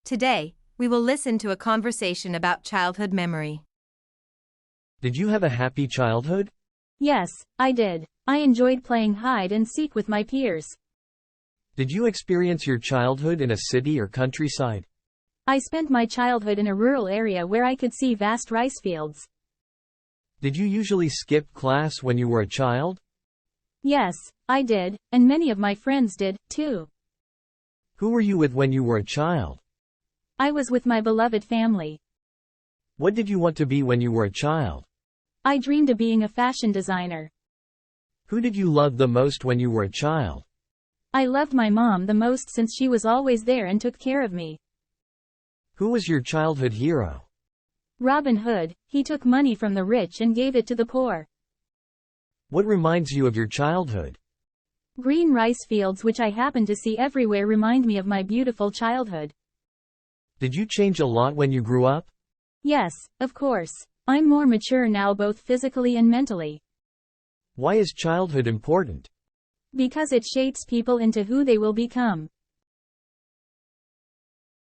Today, we will listen to a conversation about childhood memory. Did you have a happy childhood? Yes, I did. I enjoyed playing hide and seek with my peers. Did you experience your childhood in a city or countryside? I spent my childhood in a rural area where I could see vast rice fields. Did you usually skip class when you were a child? Yes, I did, and many of my friends did, too. Who were you with when you were a child? I was with my beloved family. What did you want to be when you were a child? I dreamed of being a fashion designer. Who did you love the most when you were a child? I loved my mom the most since she was always there and took care of me. Who was your childhood hero? Robin Hood. He took money from the rich and gave it to the poor. What reminds you of your childhood? Green rice fields which I happen to see everywhere remind me of my beautiful childhood. Did you change a lot when you grew up? Yes, of course. I'm more mature now both physically and mentally. Why is childhood important? Because it shapes people into who they will become.